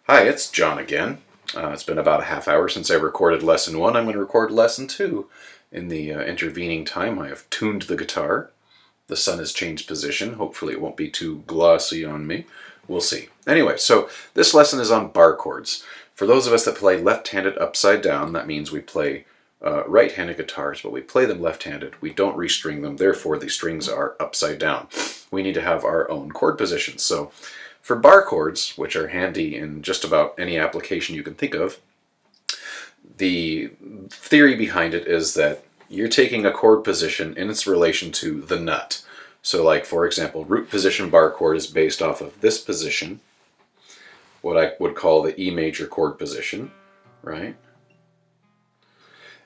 Hi, it's John again. It's been about a half hour since I recorded lesson 1. I'm going to record lesson 2. In the intervening time, I have tuned the guitar. The sun has changed position. Hopefully it won't be too glossy on me. We'll see. Anyway, so this lesson is on bar chords. For those of us that play left-handed upside down, that means we play right-handed guitars, but we play them left-handed. We don't restring them, therefore the strings are upside down. We need to have our own chord positions. So for bar chords, which are handy in just about any application you can think of, the theory behind it is that you're taking a chord position in its relation to the nut. So like, for example, root position bar chord is based off of this position, what I would call the E major chord position, right?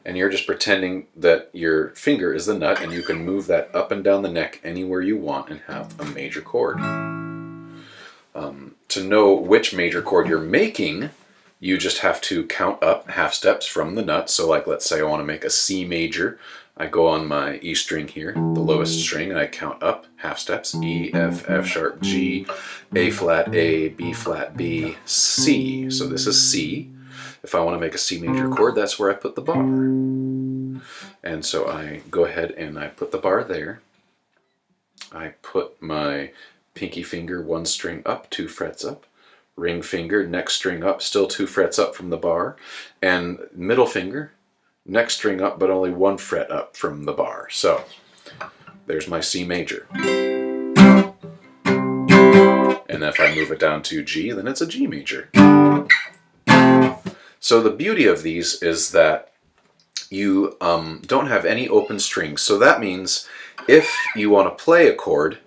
And you're just pretending that your finger is the nut and you can move that up and down the neck anywhere you want and have a major chord. To know which major chord you're making, you just have to count up half steps from the nut. So like, let's say I want to make a C major. I go on my E string here, the lowest string, and I count up half steps. E, F, F sharp, G, A flat, A, B flat, B, C. So this is C. If I want to make a C major chord, that's where I put the bar. And so I go ahead and I put the bar there. I put my pinky finger 1 string up, 2 frets up. Ring finger, next string up, still 2 frets up from the bar. And middle finger, next string up, but only 1 fret up from the bar. So there's my C major. And if I move it down to G, then it's a G major. So the beauty of these is that you don't have any open strings. So that means if you want to play a chord,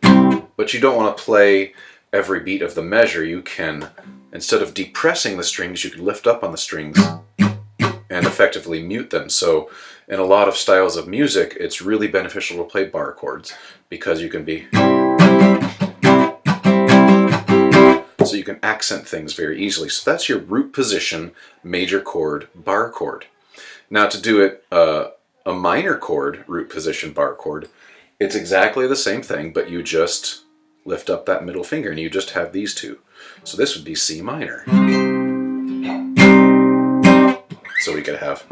but you don't want to play every beat of the measure, you can, instead of depressing the strings, you can lift up on the strings and effectively mute them. So in a lot of styles of music, it's really beneficial to play bar chords because you can be... So you can accent things very easily. So that's your root position major chord bar chord. Now to do it a minor chord root position bar chord, it's exactly the same thing, but you just lift up that middle finger and you just have these two. So this would be C minor. So we could have...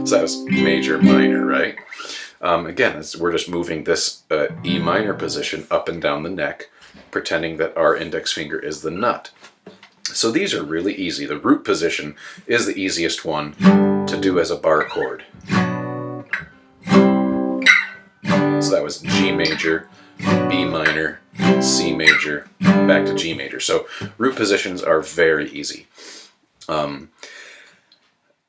So that was major, minor, right? Again, we're just moving this E minor position up and down the neck, pretending that our index finger is the nut. So these are really easy. The root position is the easiest one to do as a bar chord. So that was G major, B minor, C major, back to G major. So root positions are very easy.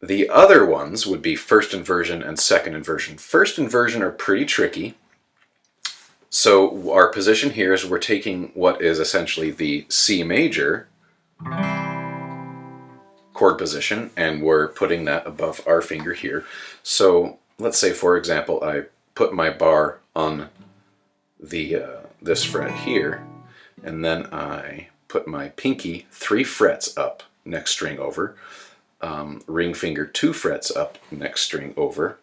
The other ones would be first inversion and second inversion. First inversion are pretty tricky. So our position here is we're taking what is essentially the C major chord position and we're putting that above our finger here. So let's say, for example, I put my bar on the this fret here, and then I put my pinky 3 frets up, next string over, ring finger 2 frets up, next string over,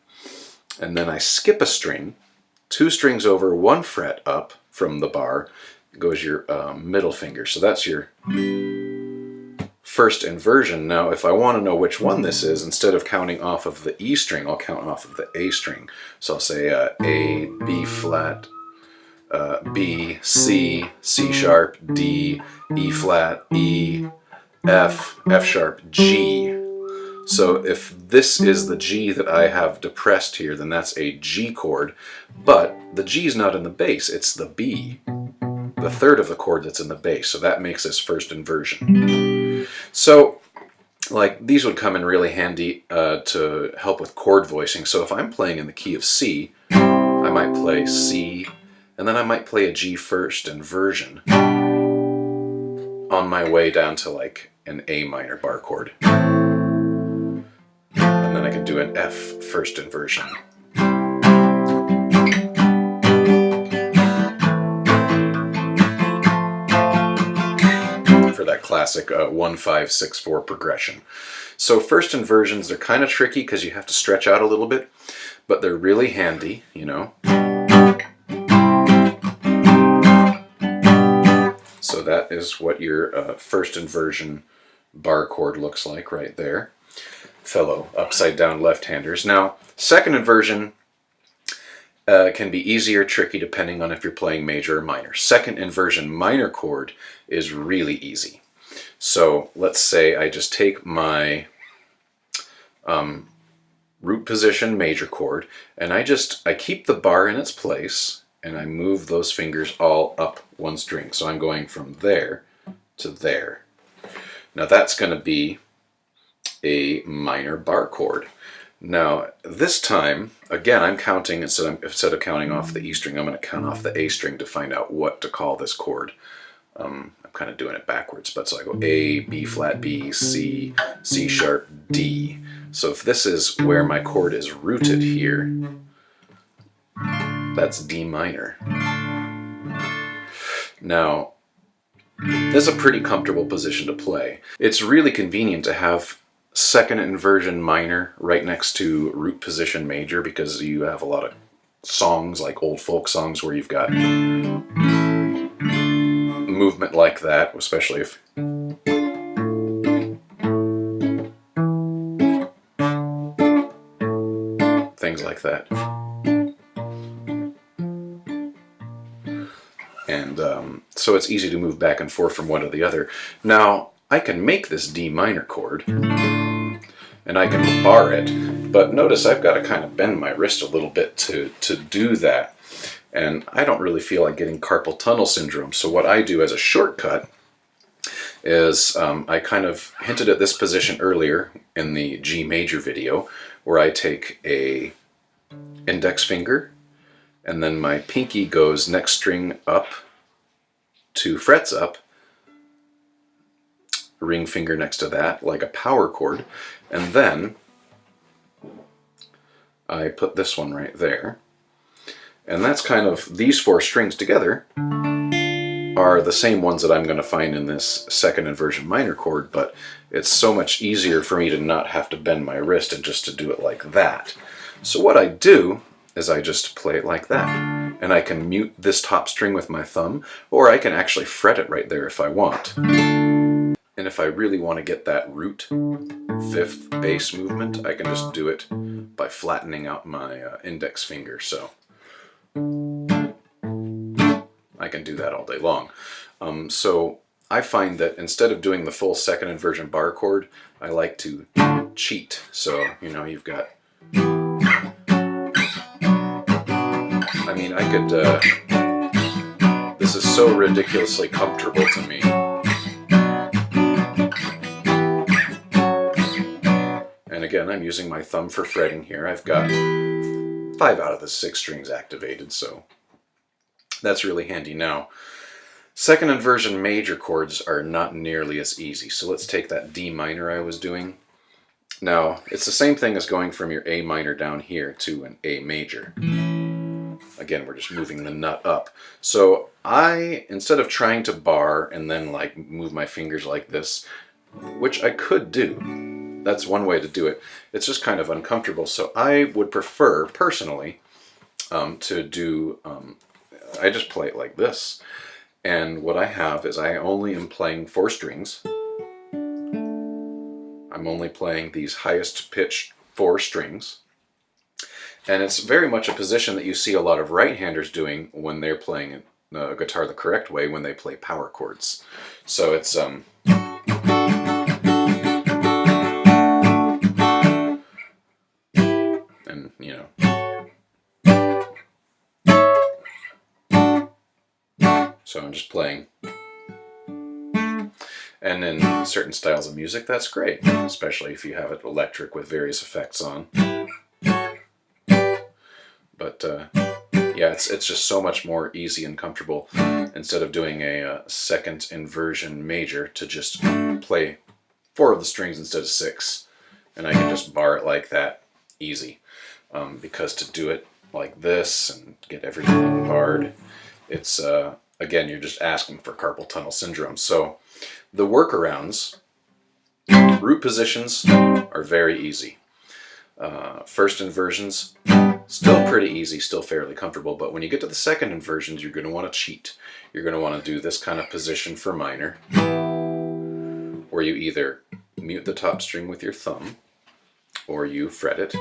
and then I skip a string, 2 strings over, 1 fret up from the bar goes your middle finger. So that's your first inversion. Now if I want to know which one this is, instead of counting off of the E string, I'll count off of the A string. So I'll say A, B flat, B, C, C sharp, D, E flat, E, F, F sharp, G. So if this is the G that I have depressed here, then that's a G chord, but the G is not in the bass, it's the B, the third of the chord that's in the bass, so that makes this first inversion. So like these would come in really handy to help with chord voicing. So if I'm playing in the key of C, I might play C, and then I might play a G first inversion on my way down to like an A minor bar chord. And then I could do an F first inversion. For that classic 1-5-6-4 progression. So first inversions are kind of tricky because you have to stretch out a little bit, but they're really handy, you know. So that is what your first inversion bar chord looks like right there, fellow upside down left-handers. Now, second inversion can be easy or tricky depending on if you're playing major or minor. Second inversion minor chord is really easy. So let's say I just take my root position major chord, and I keep the bar in its place, and I move those fingers all up one string. So I'm going from there to there. Now that's going to be a minor bar chord. Now this time, again, I'm counting, instead of counting off the E string, I'm going to count off the A string to find out what to call this chord. I'm kind of doing it backwards, but so I go A, B flat, B, C, C sharp, D. So if this is where my chord is rooted here, that's D minor. Now, this is a pretty comfortable position to play. It's really convenient to have second inversion minor right next to root position major, because you have a lot of songs, like old folk songs, where you've got movement like that, especially if things like that. And so it's easy to move back and forth from one to the other. Now, I can make this D minor chord, and I can bar it, but notice I've got to kind of bend my wrist a little bit to do that. And I don't really feel like getting carpal tunnel syndrome, so what I do as a shortcut is I kind of hinted at this position earlier in the G major video, where I take a index finger, and then my pinky goes next string up, 2 frets up, ring finger next to that, like a power chord, and then I put this one right there. And that's kind of, these 4 strings together are the same ones that I'm going to find in this second inversion minor chord, but it's so much easier for me to not have to bend my wrist and just to do it like that. So what I do is I just play it like that. And I can mute this top string with my thumb, or I can actually fret it right there if I want. And if I really want to get that root 5th bass movement, I can just do it by flattening out my index finger. So I can do that all day long. So I find that instead of doing the full second inversion bar chord, I like to cheat. So, you know, you've got, I mean, I could, this is so ridiculously comfortable to me. And again, I'm using my thumb for fretting here. I've got 5 out of the 6 strings activated, so that's really handy. Now, second inversion major chords are not nearly as easy. So let's take that D minor I was doing. Now, it's the same thing as going from your A minor down here to an A major. Again, we're just moving the nut up. So I, instead of trying to bar and then like move my fingers like this, which I could do, that's one way to do it, it's just kind of uncomfortable. So I would prefer, personally, to do, I just play it like this. And what I have is I only am playing 4 strings. I'm only playing these highest pitched 4 strings. And it's very much a position that you see a lot of right-handers doing when they're playing the guitar the correct way, when they play power chords. So it's and you know, so I'm just playing. And in certain styles of music, that's great, especially if you have it electric with various effects on. But yeah, it's just so much more easy and comfortable, instead of doing a second inversion major, to just play 4 of the strings instead of 6. And I can just bar it like that, easy. Because to do it like this and get everything barred, it's, again, you're just asking for carpal tunnel syndrome. So the workarounds, root positions, are very easy. First inversions, Still pretty easy, still fairly comfortable, but when you get to the second inversions, you're going to want to cheat. You're going to want to do this kind of position for minor, where you either mute the top string with your thumb, or you fret it,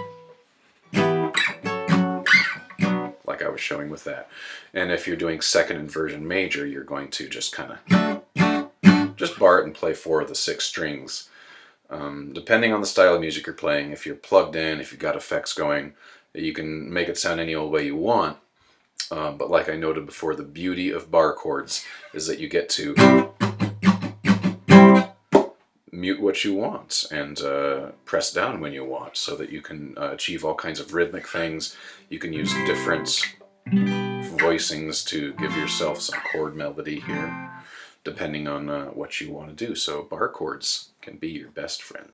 like I was showing with that. And if you're doing second inversion major, you're going to just kind of just bar it and play 4 of the 6 strings. Depending on the style of music you're playing, if you're plugged in, if you've got effects going, you can make it sound any old way you want. But like I noted before, the beauty of bar chords is that you get to mute what you want and press down when you want, so that you can achieve all kinds of rhythmic things. You can use different voicings to give yourself some chord melody here, depending on what you want to do. So bar chords can be your best friend.